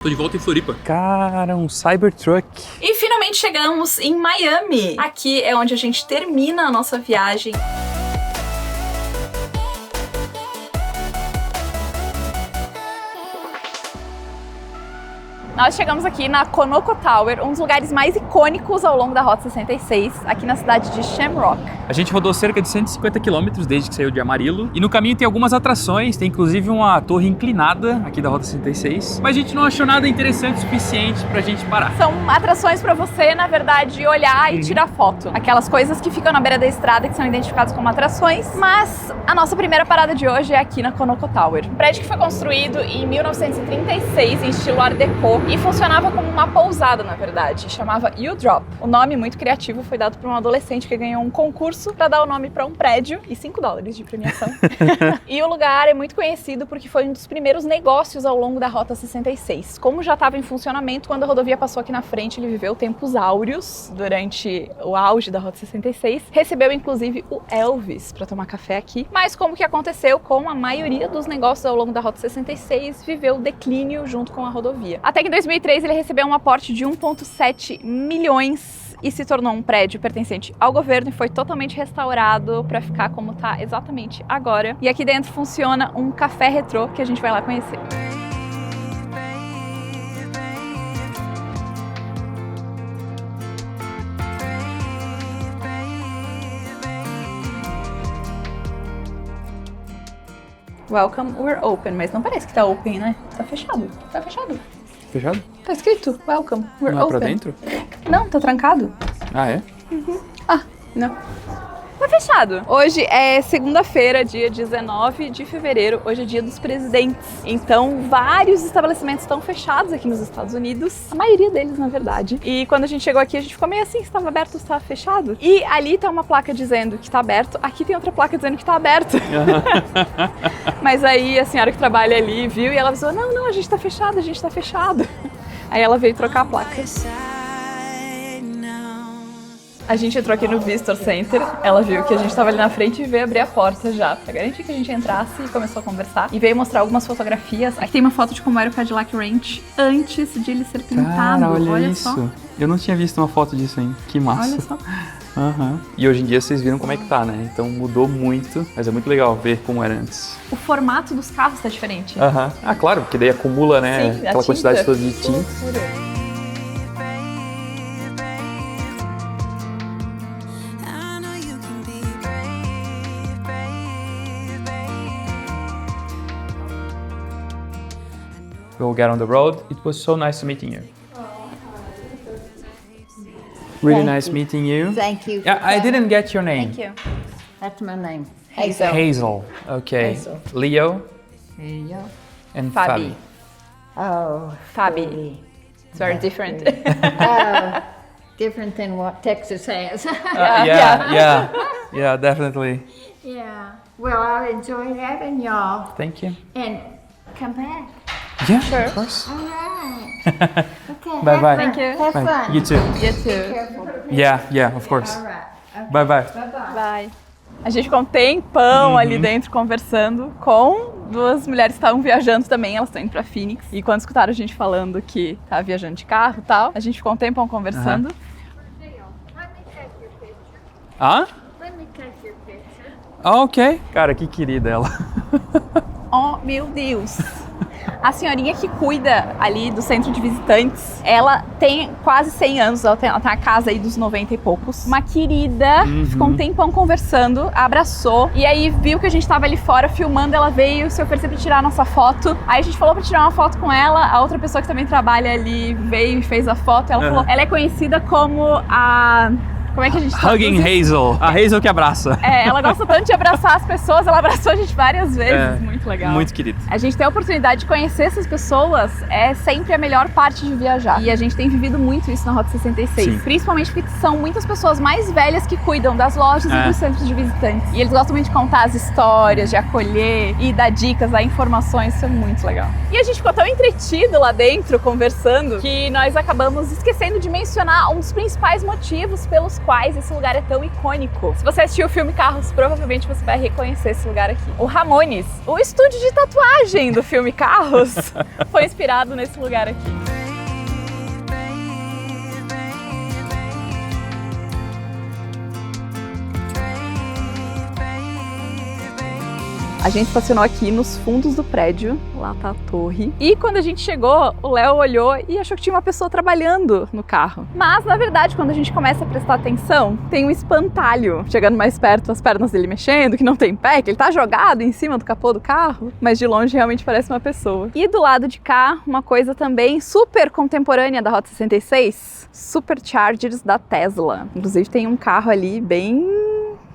Tô de volta em Floripa. Cara, um Cybertruck. E finalmente chegamos em Miami. Aqui é onde a gente termina a nossa viagem. Nós chegamos aqui na Conoco Tower, um dos lugares mais icônicos ao longo da Rota 66, aqui na cidade de Shamrock. A gente rodou cerca de 150 quilômetros desde que saiu de Amarillo. E no caminho tem algumas atrações, tem inclusive uma torre inclinada aqui da Rota 66. Mas a gente não achou nada interessante o suficiente pra gente parar. São atrações pra você, na verdade, olhar e tirar foto. Aquelas coisas que ficam na beira da estrada que são identificadas como atrações. Mas a nossa primeira parada de hoje é aqui na Conoco Tower. Um prédio que foi construído em 1936 em estilo Art Deco e funcionava como uma pousada, na verdade. Chamava U-Drop. O nome, muito criativo, foi dado por um adolescente que ganhou um concurso para dar o nome para um prédio e $5 de premiação. E o lugar é muito conhecido porque foi um dos primeiros negócios ao longo da Rota 66. Como já estava em funcionamento, quando a rodovia passou aqui na frente, ele viveu tempos áureos durante o auge da Rota 66. Recebeu, inclusive, o Elvis para tomar café aqui. Mas como que aconteceu com a maioria dos negócios ao longo da Rota 66, viveu declínio junto com a rodovia. Até que em 2003 ele recebeu um aporte de 1,7 milhões e se tornou um prédio pertencente ao governo e foi totalmente restaurado para ficar como tá exatamente agora. E aqui dentro funciona um café retrô que a gente vai lá conhecer. Welcome, we're open, mas não parece que tá open, né? Tá fechado. Tá fechado. Fechado? Tá escrito welcome, we're Não é open. pra dentro? Não, tá trancado. Ah, é? Ah, não. Tá fechado. Hoje é segunda-feira, dia 19 de fevereiro. Hoje é dia dos presidentes. Então, vários estabelecimentos estão fechados aqui nos Estados Unidos. A maioria deles, na verdade. E quando a gente chegou aqui, a gente ficou meio assim, se estava aberto ou se estava fechado. E ali tá uma placa dizendo que tá aberto. Aqui tem outra placa dizendo que tá aberto. Mas aí a senhora que trabalha ali viu e ela avisou, não, a gente tá fechado, a gente tá fechado. Aí ela veio trocar a placa. A gente entrou aqui no Visitor Center, ela viu que a gente estava ali na frente e veio abrir a porta já, pra garantir que a gente entrasse e começou a conversar. E veio mostrar algumas fotografias. Aqui tem uma foto de como era o Cadillac Ranch antes de ele ser pintado. Cara, olha isso. Só. Eu não tinha visto uma foto disso, hein? Que massa. Olha só. Uhum. E hoje em dia vocês viram como é que tá, né? Então mudou muito, mas é muito legal ver como era antes. O formato dos carros tá diferente. Uhum. Ah, claro, porque daí acumula, né? Sim, aquela quantidade toda de tinta. We'll get on the road. It was so nice meeting you. Really nice meeting you. Thank you. Yeah, I didn't get your name. Thank you. That's my name. Hazel. Hazel. Okay. Hazel. Leo There you go. and Fabi. Fabi. Oh, Fabi. It's very different. oh, different than what Texas has. Yeah, definitely. yeah. Well, I enjoyed having y'all. Thank you. And come back. Yeah, Sure. of course. All right. Okay. Bye have bye. fun. Thank you. Have Bye. fun. You too. You too. Careful. Yeah, of course. All right. Okay. Bye bye. Bye-bye. Bye. A gente ficou um tempão ali dentro conversando com duas mulheres que estavam viajando também, elas estão indo pra Phoenix. E quando escutaram a gente falando que tava viajando de carro e tal, a gente ficou um tempão conversando. Ah? Let me take your picture. Ok. Cara, que querida ela. Oh, meu Deus! A senhorinha que cuida ali do centro de visitantes, ela tem quase 100 anos, ela tem a casa aí dos 90 e poucos. Uma querida, ficou um tempão conversando, abraçou, e aí viu que a gente tava ali fora filmando, ela veio se oferecer pra tirar a nossa foto. Aí a gente falou pra tirar uma foto com ela, a outra pessoa que também trabalha ali veio e fez a foto, ela falou, ela é conhecida como a... Como é que a gente Hugging Hazel. A Hazel que abraça. É, ela gosta tanto de abraçar as pessoas, ela abraçou a gente várias vezes, muito legal. Muito querido. A gente ter a oportunidade de conhecer essas pessoas é sempre a melhor parte de viajar. E a gente tem vivido muito isso na Rota 66. Sim. Principalmente porque são muitas pessoas mais velhas que cuidam das lojas e dos centros de visitantes. E eles gostam muito de contar as histórias, de acolher e dar dicas, dar informações, isso é muito legal. E a gente ficou tão entretido lá dentro, conversando, que nós acabamos esquecendo de mencionar um dos principais motivos pelos quais esse lugar é tão icônico. Se você assistiu o filme Carros, provavelmente você vai reconhecer esse lugar aqui. O Ramones, o estúdio de tatuagem do filme Carros, foi inspirado nesse lugar aqui. A gente estacionou aqui nos fundos do prédio, lá tá a torre. E quando a gente chegou, o Léo olhou e achou que tinha uma pessoa trabalhando no carro. Mas, na verdade, quando a gente começa a prestar atenção, tem um espantalho chegando mais perto, as pernas dele mexendo, que não tem pé, que ele tá jogado em cima do capô do carro. Mas de longe realmente parece uma pessoa. E do lado de cá, uma coisa também super contemporânea da Rota 66, Superchargers da Tesla. Inclusive tem um carro ali bem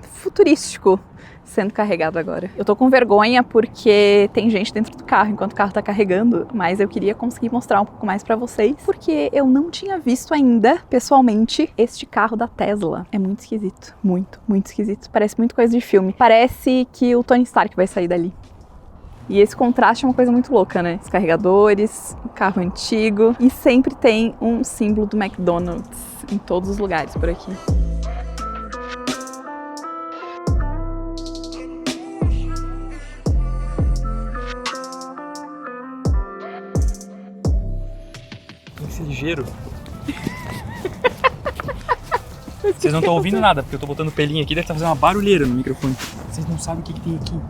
futurístico sendo carregado agora. Eu tô com vergonha porque tem gente dentro do carro enquanto o carro tá carregando, mas eu queria conseguir mostrar um pouco mais pra vocês, porque eu não tinha visto ainda, pessoalmente, este carro da Tesla. É muito esquisito. Muito, muito esquisito. Parece muito coisa de filme. Parece que o Tony Stark vai sair dali. E esse contraste é uma coisa muito louca, né? Os carregadores, o carro antigo, e sempre tem um símbolo do McDonald's em todos os lugares por aqui. Esse ligeiro. Vocês não estão ouvindo nada, porque eu tô botando pelinho aqui, deve estar fazendo uma barulheira no microfone. Vocês não sabem o que tem aqui.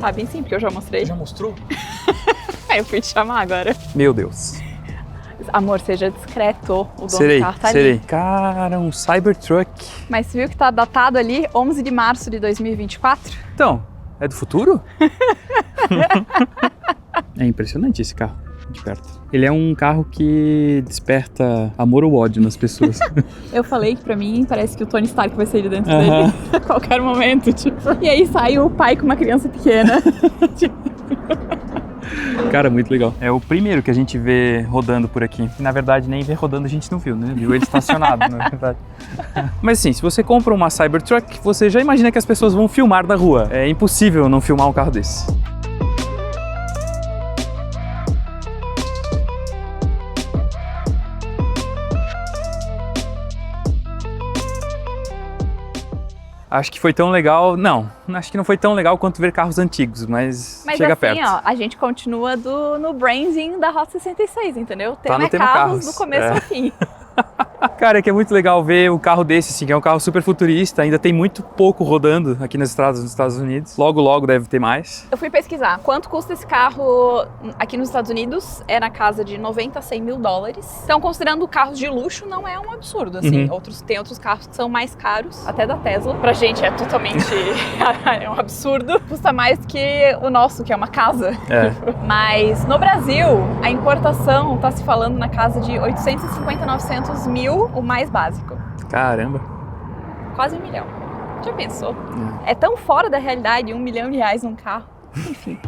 Sabem sim, porque eu já mostrei. Já mostrou? Eu fui te chamar agora. Meu Deus. Amor, seja discreto, o dono Serei, do carro tá serei. ali. Cara, um Cybertruck. Mas você viu que tá datado ali, 11 de março de 2024? Então, é do futuro? É impressionante esse carro, de perto. Ele é um carro que desperta amor ou ódio nas pessoas. Eu falei que pra mim parece que o Tony Stark vai sair de dentro dele a qualquer momento, tipo. E aí sai o pai com uma criança pequena. Cara, muito legal. É o primeiro que a gente vê rodando por aqui. Na verdade, nem ver rodando a gente não viu, né? Viu ele estacionado, na verdade. Mas assim, se você compra uma Cybertruck, você já imagina que as pessoas vão filmar da rua. É impossível não filmar um carro desse. Acho que foi tão legal... Não, acho que não foi tão legal quanto ver carros antigos, mas chega assim, perto. Ó, a gente continua no branding da Rota 66, entendeu? Tá no tema carros carros. do começo ao fim. Cara, é que é muito legal ver um carro desse, assim, que é um carro super futurista, ainda tem muito pouco rodando aqui nas estradas dos Estados Unidos. Logo, logo deve ter mais. Eu fui pesquisar quanto custa esse carro aqui nos Estados Unidos, é na casa de 90 a 100 mil dólares. Então, considerando carros de luxo, não é um absurdo, assim. Tem outros carros que são mais caros, até da Tesla. Pra gente é totalmente é um absurdo. Custa mais que o nosso, que é uma casa. É. Mas no Brasil, a importação tá se falando na casa de 850, 900 mil, o mais básico. Caramba. Quase 1 milhão. Já pensou? É tão fora da realidade, R$1 milhão num carro. Enfim.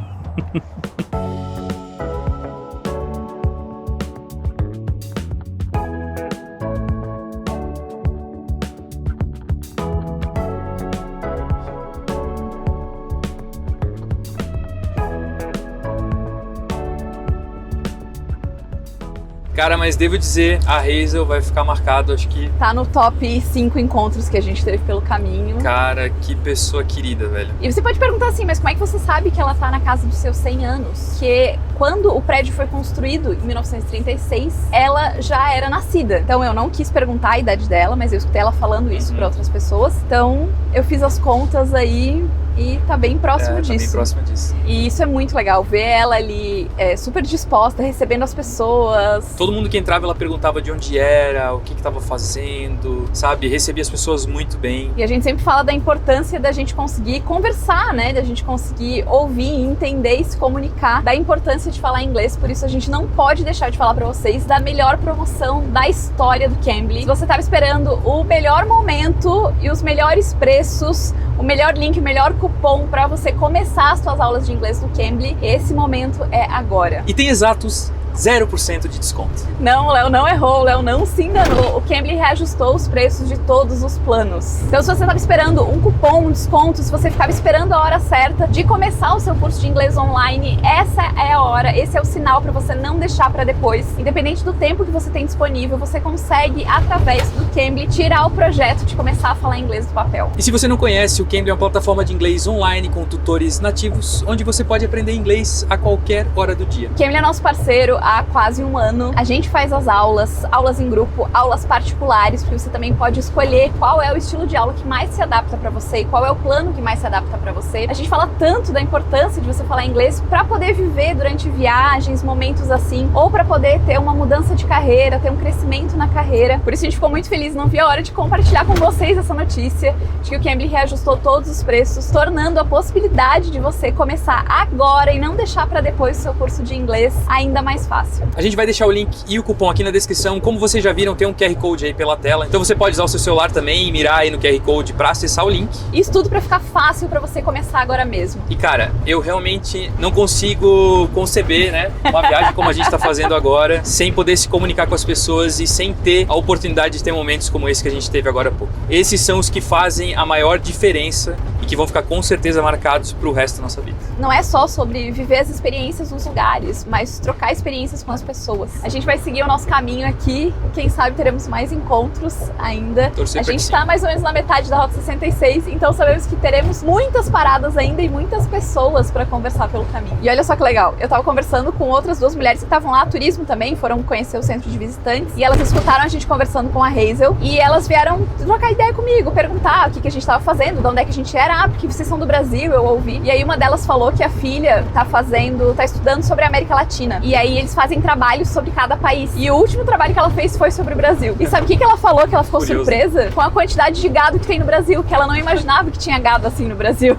Cara, mas devo dizer, a Hazel vai ficar marcado, acho que... Tá no top 5 encontros que a gente teve pelo caminho. Cara, que pessoa querida, velho. E você pode perguntar assim, mas como é que você sabe que ela tá na casa dos seus 100 anos? Porque quando o prédio foi construído, em 1936, ela já era nascida. Então eu não quis perguntar a idade dela, mas eu escutei ela falando isso pra outras pessoas. Então eu fiz as contas aí e tá bem próximo disso. Tá bem próximo disso. E isso é muito legal, ver ela ali super disposta, recebendo as pessoas. Todo mundo que entrava, ela perguntava de onde era, o que estava fazendo, sabe? Recebia as pessoas muito bem. E a gente sempre fala da importância da gente conseguir conversar, né? Da gente conseguir ouvir, entender e se comunicar. Da importância de falar inglês, por isso a gente não pode deixar de falar pra vocês da melhor promoção da história do Cambly. Se você estava esperando o melhor momento e os melhores preços, o melhor link, o melhor cupom para você começar as suas aulas de inglês do Cambly, esse momento é agora. E tem exatos 0% de desconto. Não, o Léo não errou, o Léo não se enganou. O Cambly reajustou os preços de todos os planos. Então, se você estava esperando um cupom, um desconto, se você ficava esperando a hora certa de começar o seu curso de inglês online, essa é a hora, esse é o sinal para você não deixar para depois. Independente do tempo que você tem disponível, você consegue, através do Cambly, tirar o projeto de começar a falar inglês do papel. E se você não conhece, o Cambly é uma plataforma de inglês online com tutores nativos, onde você pode aprender inglês a qualquer hora do dia. O Cambly é nosso parceiro há quase um ano. A gente faz as aulas em grupo, aulas particulares, porque você também pode escolher qual é o estilo de aula que mais se adapta para você e qual é o plano que mais se adapta para você. A gente fala tanto da importância de você falar inglês para poder viver durante viagens, momentos assim, ou para poder ter uma mudança de carreira, ter um crescimento na carreira. Por isso a gente ficou muito feliz, não vi a hora de compartilhar com vocês essa notícia de que o Cambly reajustou todos os preços, tornando a possibilidade de você começar agora e não deixar para depois o seu curso de inglês ainda mais fácil. A gente vai deixar o link e o cupom aqui na descrição. Como vocês já viram, tem um QR Code aí pela tela. Então você pode usar o seu celular também e mirar aí no QR Code para acessar o link. Isso tudo para ficar fácil para você começar agora mesmo. E cara, eu realmente não consigo conceber, né, uma viagem como a gente está fazendo agora, sem poder se comunicar com as pessoas e sem ter a oportunidade de ter momentos como esse que a gente teve agora há pouco. Esses são os que fazem a maior diferença e que vão ficar com certeza marcados para o resto da nossa vida. Não é só sobre viver as experiências nos lugares, mas trocar experiências com as pessoas. A gente vai seguir o nosso caminho aqui, quem sabe teremos mais encontros ainda. Torcer a gente está mais ou menos na metade da Rota 66, então sabemos que teremos muitas paradas ainda e muitas pessoas para conversar pelo caminho. E olha só que legal, eu tava conversando com outras duas mulheres que estavam lá a turismo também, foram conhecer o centro de visitantes, e elas escutaram a gente conversando com a Hazel, e elas vieram trocar ideia comigo, perguntar o que a gente tava fazendo, de onde é que a gente era, porque vocês são do Brasil, eu ouvi. E aí uma delas falou que a filha tá estudando sobre a América Latina. E aí eles fazem trabalhos sobre cada país. E o último trabalho que ela fez foi sobre o Brasil. E sabe o que ela falou? Que ela ficou surpresa com a quantidade de gado que tem no Brasil, que ela não imaginava que tinha gado assim no Brasil.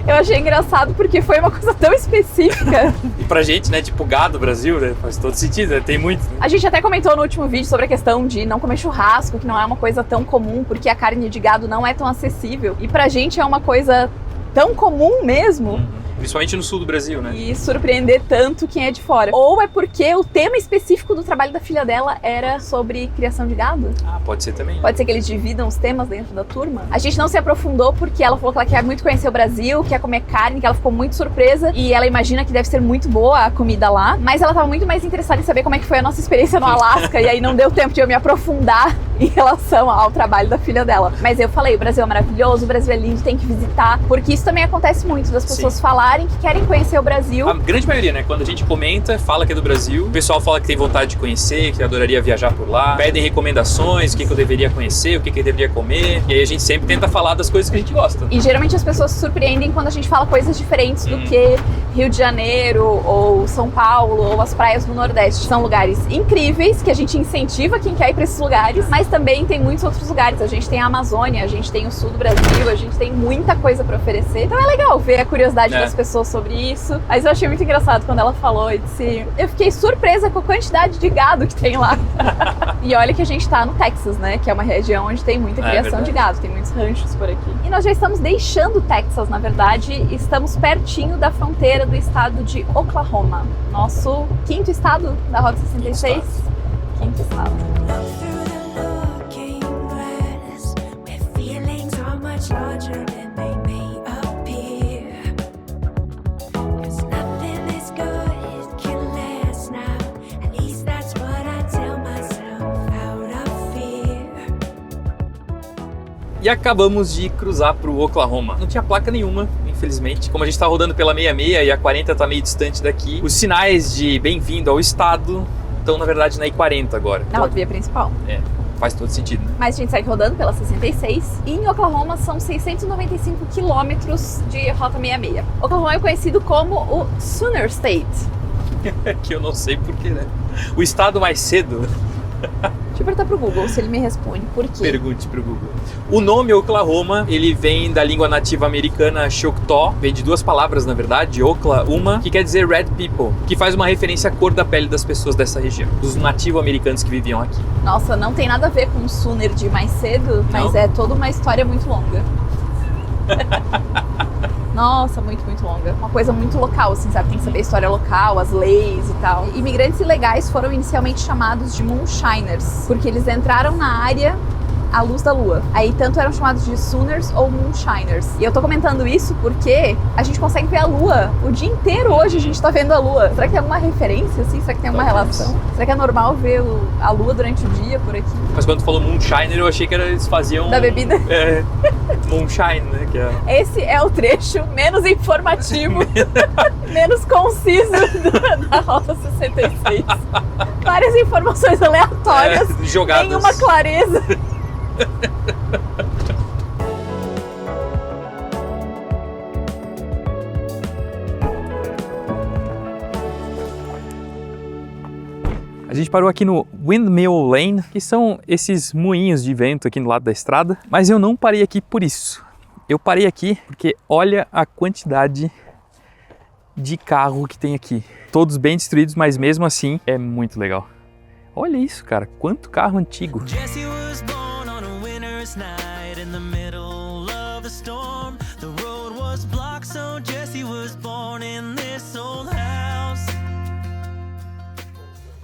Eu achei engraçado porque foi uma coisa tão específica. E pra gente, né, tipo gado Brasil, né, faz todo sentido, né? Tem muito. Né? A gente até comentou no último vídeo sobre a questão de não comer churrasco, que não é uma coisa tão comum, porque a carne de gado não é tão acessível. E pra gente é uma coisa tão comum mesmo. Principalmente no sul do Brasil, né? E surpreender tanto quem é de fora. Ou é porque o tema específico do trabalho da filha dela era sobre criação de gado? Ah, pode ser também. Pode ser que eles dividam os temas dentro da turma. A gente não se aprofundou porque ela falou que ela quer muito conhecer o Brasil, quer comer carne, que ela ficou muito surpresa e ela imagina que deve ser muito boa a comida lá. Mas ela estava muito mais interessada em saber como é que foi a nossa experiência no Alasca e aí não deu tempo de eu me aprofundar em relação ao trabalho da filha dela. Mas eu falei, o Brasil é maravilhoso, o Brasil é lindo, tem que visitar, porque isso também acontece muito, das pessoas falarem que querem conhecer o Brasil. A grande maioria, né? Quando a gente comenta, fala que é do Brasil, o pessoal fala que tem vontade de conhecer, que adoraria viajar por lá, pedem recomendações, o que eu deveria conhecer, o que eu deveria comer, e aí a gente sempre tenta falar das coisas que a gente gosta. E geralmente as pessoas se surpreendem quando a gente fala coisas diferentes do que Rio de Janeiro, ou São Paulo, ou as praias do Nordeste. São lugares incríveis, que a gente incentiva quem quer ir para esses lugares, mas também tem muitos outros lugares. A gente tem a Amazônia, a gente tem o sul do Brasil, a gente tem muita coisa para oferecer. Então é legal ver a curiosidade das pessoas sobre isso. Mas eu achei muito engraçado quando ela falou e disse... Eu fiquei surpresa com a quantidade de gado que tem lá. E olha que a gente tá no Texas, né? Que é uma região onde tem muita criação de gado. Tem muitos ranchos por aqui. E nós já estamos deixando o Texas, na verdade. Estamos pertinho da fronteira do estado de Oklahoma. Nosso quinto estado da Rota 66. Quinto estado. E acabamos de cruzar pro Oklahoma. Não tinha placa nenhuma, infelizmente. Como a gente tá rodando pela 66 e a 40 tá meio distante daqui, os sinais de bem-vindo ao estado estão, na verdade, na I-40 agora. Na rodovia principal. É, faz todo sentido, né? Mas a gente segue rodando pela 66 e em Oklahoma são 695 quilômetros de Rota 66. Oklahoma é conhecido como o Sooner State. Que eu não sei porquê, né? O estado mais cedo... Deixa eu perguntar pro Google se ele me responde por quê. Pergunte pro Google. O nome Oklahoma, ele vem da língua nativa americana Choctaw, vem de duas palavras, na verdade, Oklahoma, que quer dizer red people, que faz uma referência à cor da pele das pessoas dessa região, dos nativo-americanos que viviam aqui. Nossa, não tem nada a ver com o Sooner de mais cedo, mas é toda uma história muito longa. Nossa, muito, muito longa. Uma coisa muito local, assim, sabe? Tem que saber a história local, as leis e tal. Imigrantes ilegais foram inicialmente chamados de moonshiners, porque eles entraram na área à luz da lua. Aí tanto eram chamados de Sooners ou Moonshiners. E eu tô comentando isso porque a gente consegue ver a lua o dia inteiro hoje, a gente tá vendo a lua. Será que tem alguma referência, assim? Será que tem alguma relação? Será que é normal ver a lua durante o dia por aqui? Mas quando tu falou Moonshiner, eu achei que eles faziam... Da bebida? É, Moonshine, né? Que é... Esse é o trecho menos informativo, menos conciso da Rota 66. Várias informações aleatórias, jogadas. nenhuma clareza. A gente parou aqui no Windmill Lane, que são esses moinhos de vento aqui no lado da estrada, mas eu não parei aqui por isso. Eu parei aqui porque olha a quantidade de carro que tem aqui. Todos bem destruídos, mas mesmo assim é muito legal. Olha isso, cara, quanto carro antigo. Jesse was born on a winter's night in the middle of a storm. The road was blocked, so Jesse was born in this old house.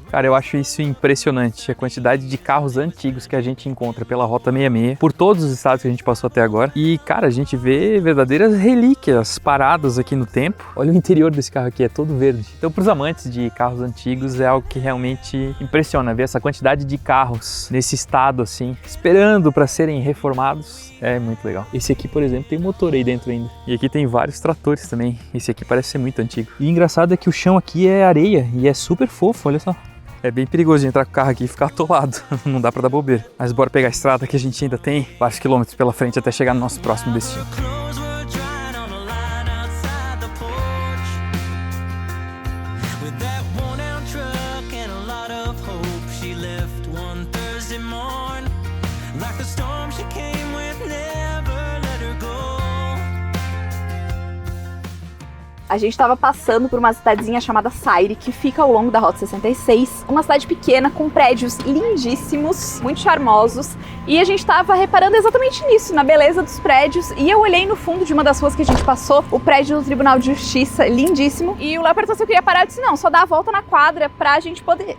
Cara, eu acho isso impressionante, a quantidade de carros antigos que a gente encontra pela Rota 66, por todos os estados que a gente passou até agora. E, cara, a gente vê verdadeiras relíquias paradas aqui no tempo. Olha o interior desse carro aqui, é todo verde. Então, para os amantes de carros antigos, é algo que realmente impressiona, ver essa quantidade de carros nesse estado, assim, esperando para serem reformados. É muito legal. Esse aqui, por exemplo, tem motor aí dentro ainda. E aqui tem vários tratores também. Esse aqui parece ser muito antigo. E o engraçado é que o chão aqui é areia e é super fofo, olha só. É bem perigoso de entrar com o carro aqui e ficar atolado, não dá pra dar bobeira. Mas bora pegar a estrada que a gente ainda tem vários quilômetros pela frente até chegar no nosso próximo destino. Clothes were drying on a line outside the porch. With that worn-out truck and a lot of hope, she left one Thursday morn. Like the storm she came with, never let her go. A gente estava passando por uma cidadezinha chamada Sayre, que fica ao longo da Rota 66. Uma cidade pequena, com prédios lindíssimos, muito charmosos. E a gente estava reparando exatamente nisso, na beleza dos prédios. E eu olhei no fundo de uma das ruas que a gente passou, o prédio do Tribunal de Justiça, lindíssimo. E o Léo perguntou se eu queria parar. Eu disse, não, só dá a volta na quadra pra gente poder...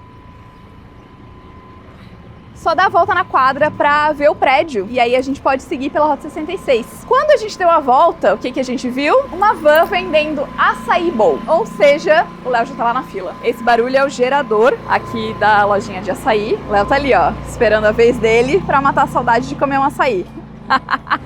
Só dá a volta na quadra pra ver o prédio e aí a gente pode seguir pela Rota 66. Quando a gente deu a volta, o que a gente viu? Uma van vendendo açaí bowl, ou seja, o Léo já tá lá na fila. Esse barulho é o gerador aqui da lojinha de açaí. O Léo tá ali, ó, esperando a vez dele pra matar a saudade de comer um açaí.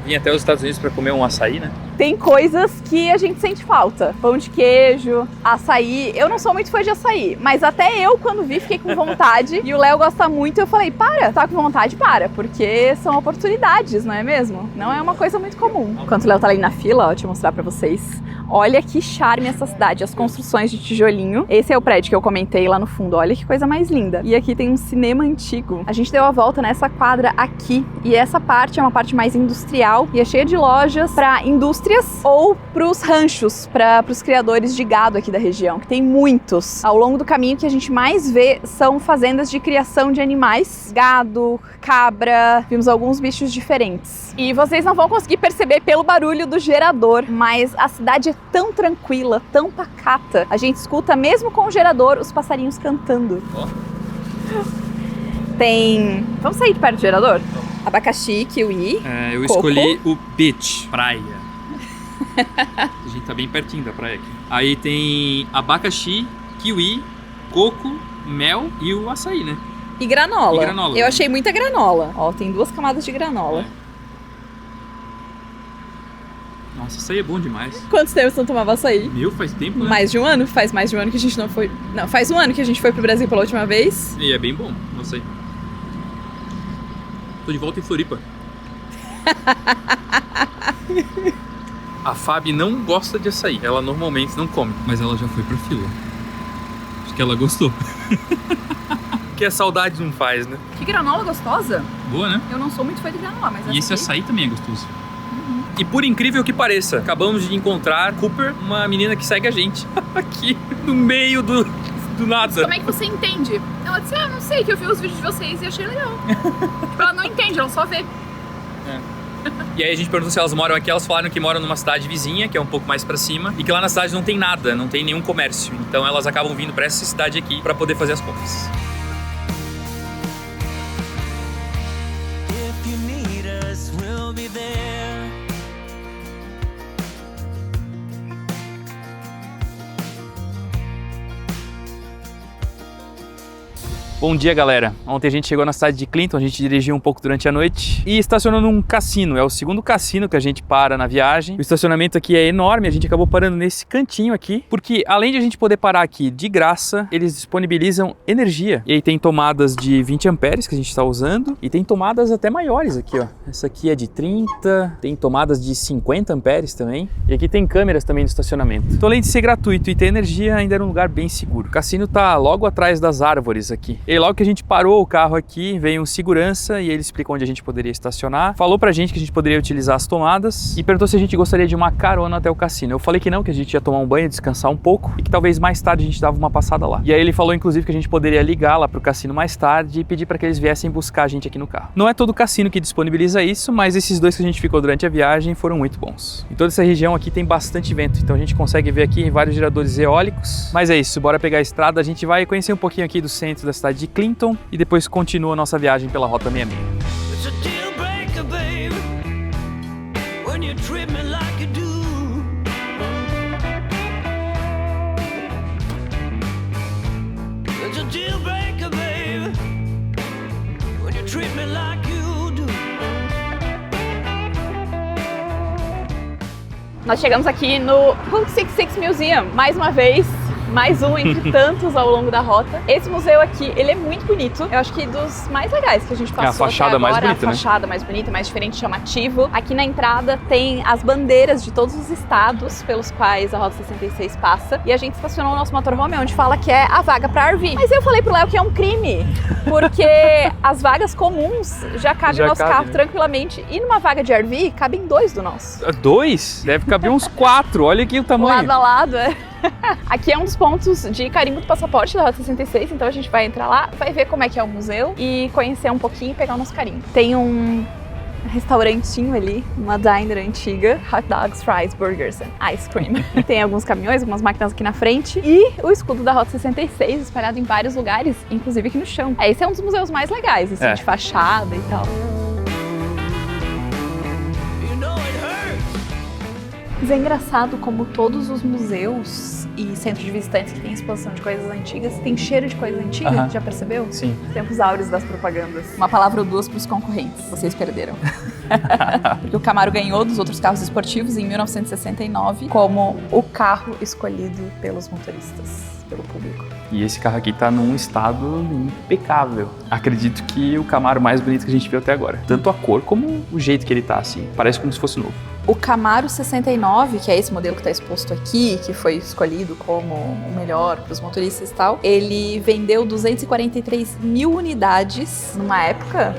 Vim até os Estados Unidos para comer um açaí, né? Tem coisas que a gente sente falta. Pão de queijo, açaí. Eu não sou muito fã de açaí, mas até eu, quando vi, fiquei com vontade. E o Léo gosta muito, eu falei, para, tá com vontade, para. Porque são oportunidades, não é mesmo? Não é uma coisa muito comum. Enquanto o Léo tá ali na fila, ó, deixa eu mostrar pra vocês. Olha que charme essa cidade, as construções de tijolinho. Esse é o prédio que eu comentei lá no fundo, olha que coisa mais linda. E aqui tem um cinema antigo. A gente deu a volta nessa quadra aqui, e essa parte é uma parte mais industrial, e é cheia de lojas para indústrias ou para os ranchos, para os criadores de gado aqui da região, que tem muitos. Ao longo do caminho, o que a gente mais vê são fazendas de criação de animais, gado, cabra, vimos alguns bichos diferentes. E vocês não vão conseguir perceber pelo barulho do gerador, mas a cidade é tão tranquila, tão pacata. A gente escuta, mesmo com o gerador, os passarinhos cantando. Tem... Vamos sair de perto do gerador? Abacaxi, kiwi, eu coco. escolhi o beach, praia. A gente tá bem pertinho da praia aqui. Aí tem abacaxi, kiwi, coco, mel e o açaí, né? E granola. E granola, Eu né? achei muita granola. Ó, tem 2 camadas de granola. Nossa, açaí é bom demais. Quantos tempos não tomava açaí? Meu, faz tempo, né? Mais de um ano? Faz mais de um ano que a gente não foi... Não, faz um ano que a gente foi pro Brasil pela última vez. E é bem bom, não sei. Tô de volta em Floripa. A Fabi não gosta de açaí. Ela normalmente não come, mas ela já foi pra fila. Acho que ela gostou. Que a saudade não faz, né? Que granola gostosa. Boa, né? Eu não sou muito fã de granola, mas E esse açaí também é gostoso. E por incrível que pareça, acabamos de encontrar Cooper, uma menina que segue a gente aqui no meio do nada. Como é que você entende? Ela disse, não sei, que eu vi os vídeos de vocês e achei legal. Tipo, ela não entende, ela só vê. E aí a gente perguntou se elas moram aqui, elas falaram que moram numa cidade vizinha, que é um pouco mais pra cima, e que lá na cidade não tem nada, não tem nenhum comércio. Então elas acabam vindo pra essa cidade aqui pra poder fazer as compras. If you need us, we'll be there. Bom dia, galera. Ontem a gente chegou na cidade de Clinton, a gente dirigiu um pouco durante a noite e estacionou num cassino. É o segundo cassino que a gente para na viagem. O estacionamento aqui é enorme, a gente acabou parando nesse cantinho aqui, porque além de a gente poder parar aqui de graça, eles disponibilizam energia. E aí tem tomadas de 20 amperes que a gente está usando e tem tomadas até maiores aqui, ó. Essa aqui é de 30, tem tomadas de 50 amperes também. E aqui tem câmeras também no estacionamento. Então, além de ser gratuito e ter energia, ainda era um lugar bem seguro. O cassino tá logo atrás das árvores aqui. E logo que a gente parou o carro aqui, veio um segurança e ele explicou onde a gente poderia estacionar. Falou pra gente que a gente poderia utilizar as tomadas e perguntou se a gente gostaria de uma carona até o cassino. Eu falei que não, que a gente ia tomar um banho, descansar um pouco e que talvez mais tarde a gente dava uma passada lá. E aí ele falou inclusive que a gente poderia ligar lá pro cassino mais tarde e pedir para que eles viessem buscar a gente aqui no carro. Não é todo cassino que disponibiliza isso, mas esses dois que a gente ficou durante a viagem foram muito bons. Em toda essa região aqui tem bastante vento, então a gente consegue ver aqui vários geradores eólicos. Mas é isso, bora pegar a estrada, a gente vai conhecer um pouquinho aqui do centro da cidade de Clinton e depois continua a nossa viagem pela Rota 66. It's a deal breaker, babe, when you treat me like you do. It's a deal breaker, babe, when you treat me like you do. Nós chegamos aqui no Route 66 Museum, mais uma vez. Mais um entre tantos ao longo da rota. Esse museu aqui, ele é muito bonito. Eu acho que dos mais legais que a gente passou a fachada até agora. mais bonita, a fachada mais bonita, mais diferente, chamativo. Aqui na entrada tem as bandeiras de todos os estados pelos quais a Rota 66 passa. E a gente estacionou o nosso motorhome onde fala que é a vaga para RV. Mas eu falei pro Léo que é um crime, porque as vagas comuns já cabem no nosso carro tranquilamente. E numa vaga de RV, cabem 2 do nosso. 2? Deve caber uns 4, olha aqui o tamanho. Lado a lado, é. Aqui é um dos pontos de carimbo do passaporte da Rota 66, então a gente vai entrar lá, vai ver como é que é o museu e conhecer um pouquinho e pegar o nosso carimbo. Tem um restaurantinho ali, uma diner antiga, hot dogs, fries, burgers and ice cream. Tem alguns caminhões, algumas máquinas aqui na frente e o escudo da Rota 66 espalhado em vários lugares, inclusive aqui no chão. Esse é um dos museus mais legais, assim, de fachada e tal. Mas é engraçado como todos os museus e centros de visitantes que tem exposição de coisas antigas tem cheiro de coisa antiga, já percebeu? Sim. Tempos áureos das propagandas. Uma palavra ou duas para os concorrentes, vocês perderam. Porque o Camaro ganhou dos outros carros esportivos em 1969 como o carro escolhido pelos motoristas, pelo público. E esse carro aqui tá num estado impecável. Acredito que o Camaro mais bonito que a gente viu até agora. Tanto a cor como o jeito que ele tá, assim. Parece como se fosse novo. O Camaro 69, que é esse modelo que está exposto aqui, que foi escolhido como o melhor para os motoristas e tal, ele vendeu 243 mil unidades numa época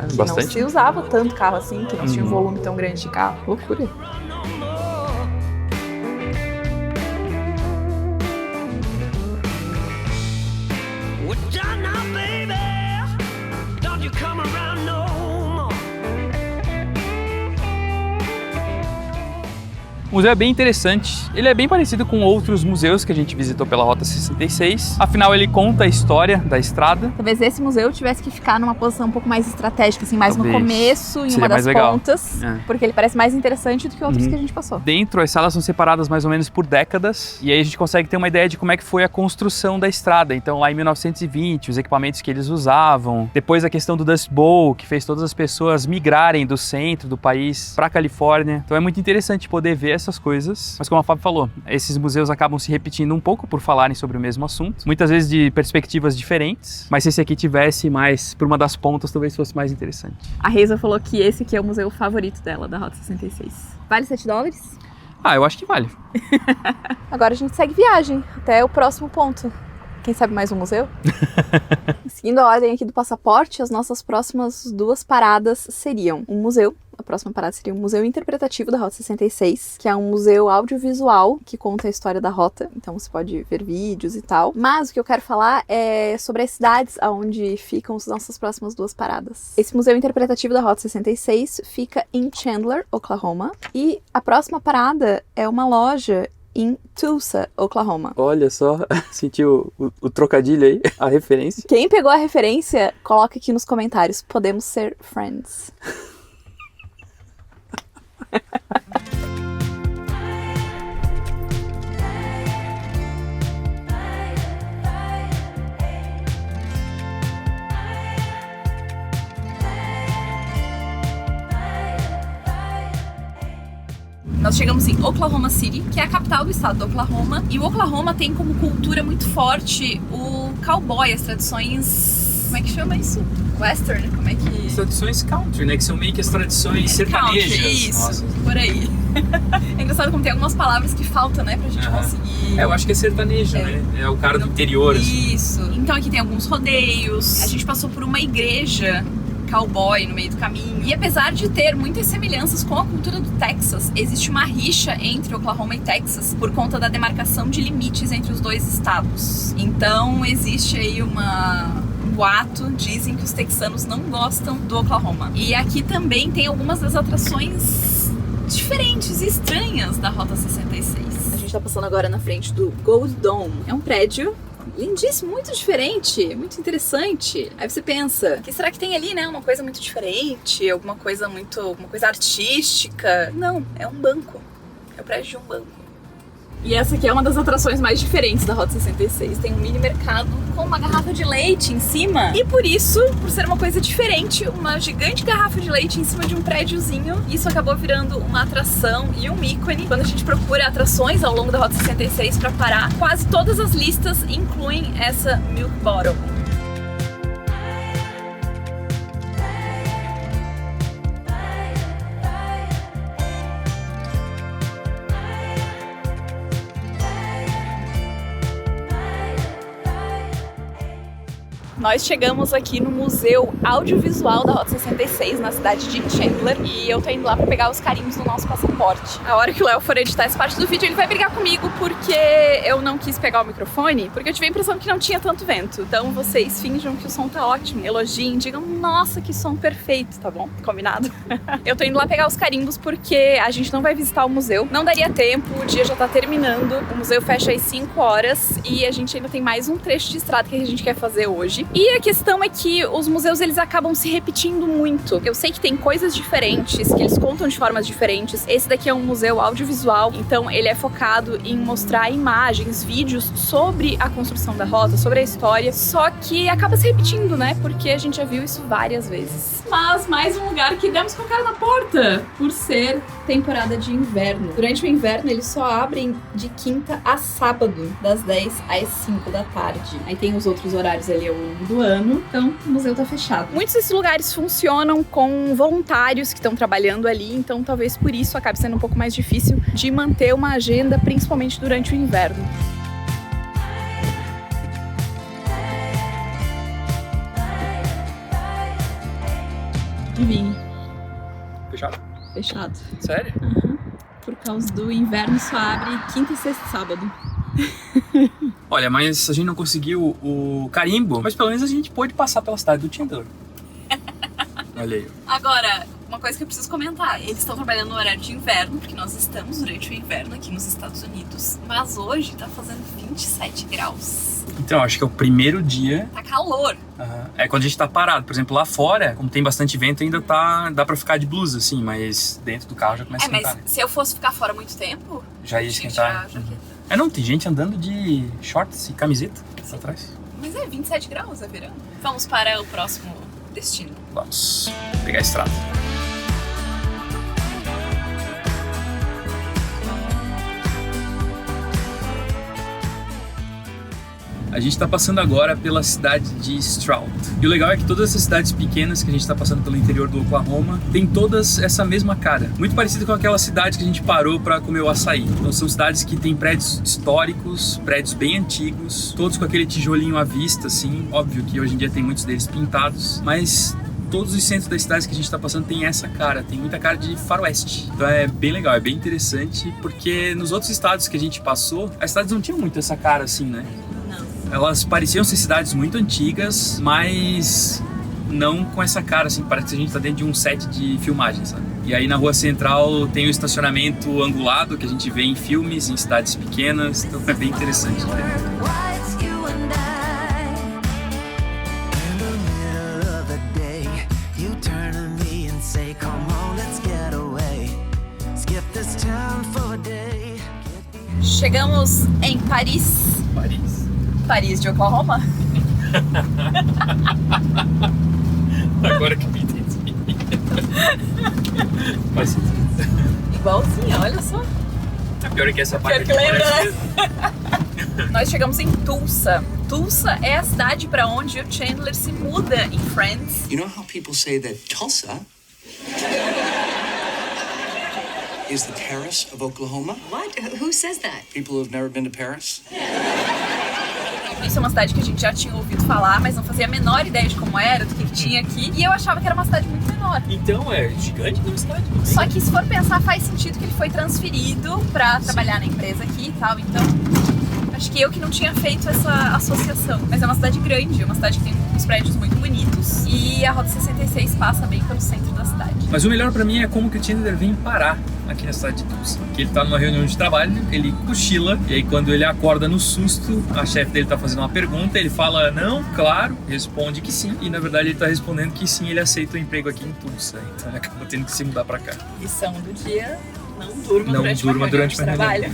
que bastante. não se usava tanto carro assim, que não tinha um volume tão grande de carro. Loucura. O museu é bem interessante, ele é bem parecido com outros museus que a gente visitou pela Rota 66, afinal ele conta a história da estrada. Talvez esse museu tivesse que ficar numa posição um pouco mais estratégica, assim, mais Talvez. no começo, em Seria uma das mais legal. pontas, porque ele parece mais interessante do que outros que a gente passou. Dentro, as salas são separadas mais ou menos por décadas, e aí a gente consegue ter uma ideia de como é que foi a construção da estrada. Então lá em 1920, os equipamentos que eles usavam, depois a questão do Dust Bowl, que fez todas as pessoas migrarem do centro do país para a Califórnia. Então é muito interessante poder ver essas coisas, mas como a Fábio falou, esses museus acabam se repetindo um pouco por falarem sobre o mesmo assunto, muitas vezes de perspectivas diferentes, mas se esse aqui tivesse mais por uma das pontas, talvez fosse mais interessante. A Reisa falou que esse aqui é o museu favorito dela, da Rota 66. Vale $7? Eu acho que vale. Agora a gente segue viagem até o próximo ponto. Quem sabe mais um museu? Seguindo a ordem aqui do passaporte, as nossas próximas 2 paradas seriam um museu. A próxima parada seria um museu interpretativo da Rota 66, que é um museu audiovisual que conta a história da rota. Então você pode ver vídeos e tal. Mas o que eu quero falar é sobre as cidades onde ficam as nossas próximas 2 paradas. Esse museu interpretativo da Rota 66 fica em Chandler, Oklahoma. E a próxima parada é uma loja em Tulsa, Oklahoma. Olha só, sentiu o trocadilho aí, a referência. Quem pegou a referência, coloca aqui nos comentários. Podemos ser friends. Nós chegamos em Oklahoma City, que é a capital do estado do Oklahoma. E o Oklahoma tem como cultura muito forte o cowboy, as tradições... Como é que chama isso? Western? Como é que... As tradições country, né? Que são meio que as tradições sertanejas. Country, isso, Nossa. por aí. É engraçado como tem algumas palavras que faltam, né? Pra gente conseguir... Eu acho que é sertanejo, né? É o cara do interior, assim. Isso. Então aqui tem alguns rodeios. A gente passou por uma igreja cowboy no meio do caminho. E apesar de ter muitas semelhanças com a cultura do Texas, existe uma rixa entre Oklahoma e Texas por conta da demarcação de limites entre os 2 estados. Então existe aí um boato, dizem que os texanos não gostam do Oklahoma. E aqui também tem algumas das atrações diferentes e estranhas da Rota 66. A gente tá passando agora na frente do Gold Dome. É um prédio lindíssimo, muito diferente, muito interessante. Aí você pensa, o que será que tem ali, né? Uma coisa muito diferente, alguma coisa artística. Não, é um banco. É o prédio de um banco. E essa aqui é uma das atrações mais diferentes da Rota 66. Tem um mini mercado com uma garrafa de leite em cima. E por isso, por ser uma coisa diferente, uma gigante garrafa de leite em cima de um prédiozinho, isso acabou virando uma atração e um ícone. Quando a gente procura atrações ao longo da Rota 66 para parar, quase todas as listas incluem essa Milk Bottle. Nós chegamos aqui no Museu Audiovisual da Rota 66, na cidade de Chandler, e eu tô indo lá pra pegar os carimbos do nosso passaporte. A hora que o Léo for editar essa parte do vídeo, ele vai brigar comigo porque eu não quis pegar o microfone, porque eu tive a impressão que não tinha tanto vento. Então vocês finjam que o som tá ótimo, elogiem, digam, nossa, que som perfeito, tá bom? Combinado? Eu tô indo lá pegar os carimbos porque a gente não vai visitar o museu, não daria tempo, o dia já tá terminando, o museu fecha às 5 horas e a gente ainda tem mais um trecho de estrada que a gente quer fazer hoje. E a questão é que os museus, eles acabam se repetindo muito. Eu sei que tem coisas diferentes, que eles contam de formas diferentes. Esse daqui é um museu audiovisual, então ele é focado em mostrar imagens, vídeos sobre a construção da rota, sobre a história, só que acaba se repetindo, né? Porque a gente já viu isso várias vezes. Mas mais um lugar que demos com a cara na porta, por ser temporada de inverno. Durante o inverno, eles só abrem de quinta a sábado, das 10 às 5 da tarde. Aí tem os outros horários ali ao longo do ano, então o museu tá fechado. Muitos desses lugares funcionam com voluntários que estão trabalhando ali, então talvez por isso acabe sendo um pouco mais difícil de manter uma agenda, principalmente durante o inverno. Vini. Fechado? Fechado. Sério? Uhum. Por causa do inverno só abre quinta, sexta e sábado. Olha, mas a gente não conseguiu o carimbo, mas pelo menos a gente pôde passar pela cidade do Chandler. Olha aí. Agora, uma coisa que eu preciso comentar. Eles estão trabalhando no horário de inverno, porque nós estamos durante o inverno aqui nos Estados Unidos. Mas hoje tá fazendo 27 graus. Então, acho que é o primeiro dia. Tá calor. É quando a gente tá parado. Por exemplo, lá fora, como tem bastante vento, ainda dá pra ficar de blusa, assim, mas dentro do carro já começa a esquentar. Mas se eu fosse ficar fora muito tempo, já ia esquentar. Já Não, tem gente andando de shorts e camiseta atrás. Mas é 27 graus, é verão. Vamos para o próximo destino. Vamos pegar a estrada. A gente tá passando agora pela cidade de Stroud. E o legal é que todas essas cidades pequenas que a gente tá passando pelo interior do Oklahoma, tem todas essa mesma cara. Muito parecida com aquela cidade que a gente parou pra comer o açaí. Então são cidades que tem prédios históricos, prédios bem antigos, todos com aquele tijolinho à vista, assim. Óbvio que hoje em dia tem muitos deles pintados, mas todos os centros das cidades que a gente tá passando tem essa cara, tem muita cara de faroeste. Então é bem legal, é bem interessante, porque nos outros estados que a gente passou, as cidades não tinham muito essa cara assim, né? Elas pareciam ser cidades muito antigas, mas não com essa cara, assim, parece que a gente tá dentro de um set de filmagem, sabe? E aí na rua central tem o estacionamento angulado que a gente vê em filmes, em cidades pequenas, então é bem interessante, né? Why it's you and I. In the middle of the day, you turn to me and say, come on, let's get away. Skip this town for a day. Chegamos em Paris. Paris de Oklahoma. Agora que me entendi. Faz sentido. Igualzinho, olha só. A pior é que essa parte Pior que aqui lembra, parece- Nós chegamos em Tulsa. Tulsa é a cidade para onde o Chandler se muda em Friends. You know how people say that Tulsa is the Paris of Oklahoma? What? Who says that? People who've never been to Paris? Isso é uma cidade que a gente já tinha ouvido falar, mas não fazia a menor ideia de como era, do que tinha aqui. E eu achava que era uma cidade muito menor. Então é gigante na cidade. Só que se for pensar, faz sentido que ele foi transferido pra trabalhar na empresa aqui e tal. Então, acho que eu que não tinha feito essa associação. Mas é uma cidade grande, é uma cidade que tem uns prédios muito bonitos. E a Rota 66 passa bem pelo centro da cidade. Mas o melhor pra mim é como que o Chandler vem parar aqui na cidade de Tulsa. Que ele tá numa reunião de trabalho, ele cochila, e aí quando ele acorda no susto, a chefe dele tá fazendo uma pergunta, ele fala não, claro, responde que sim, e na verdade ele tá respondendo que sim, ele aceita o emprego aqui em Tulsa, então ele acaba tendo que se mudar pra cá. Lição do dia: não durma Não durante durma uma durante reunião de uma trabalho.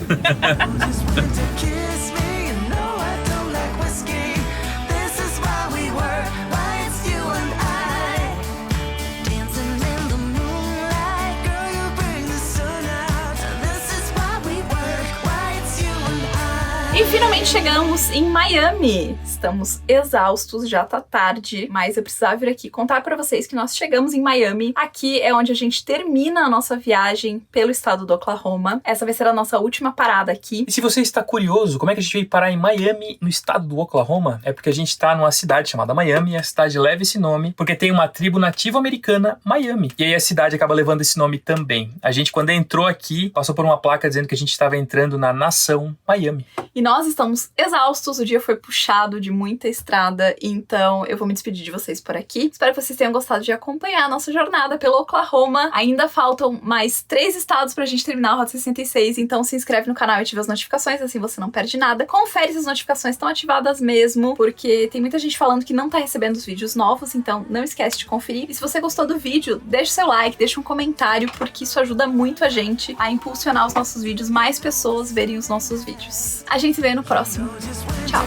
Kiss me, you know I don't like whiskey. This is why we were, why it's you and I. Dancing in the moonlight, girl, you bring the sun out. This is why we were, why it's you and I. E finalmente chegamos em Miami. Estamos exaustos, já tá tarde, mas eu precisava vir aqui contar pra vocês que nós chegamos em Miami. Aqui é onde a gente termina a nossa viagem pelo estado do Oklahoma. Essa vai ser a nossa última parada aqui. E se você está curioso como é que a gente veio parar em Miami, no estado do Oklahoma, é porque a gente está numa cidade chamada Miami, e a cidade leva esse nome porque tem uma tribo nativa americana, Miami. E aí a cidade acaba levando esse nome também. A gente, quando entrou aqui, passou por uma placa dizendo que a gente estava entrando na nação Miami. E nós estamos exaustos, o dia foi puxado de muita estrada, então eu vou me despedir de vocês por aqui. Espero que vocês tenham gostado de acompanhar a nossa jornada pelo Oklahoma. Ainda faltam mais 3 estados pra gente terminar a Rota 66, então se inscreve no canal e ativa as notificações, assim você não perde nada. Confere se as notificações estão ativadas mesmo, porque tem muita gente falando que não tá recebendo os vídeos novos, então não esquece de conferir. E se você gostou do vídeo, deixa seu like, deixa um comentário, porque isso ajuda muito a gente a impulsionar os nossos vídeos, mais pessoas verem os nossos vídeos. A gente se vê no próximo. Tchau!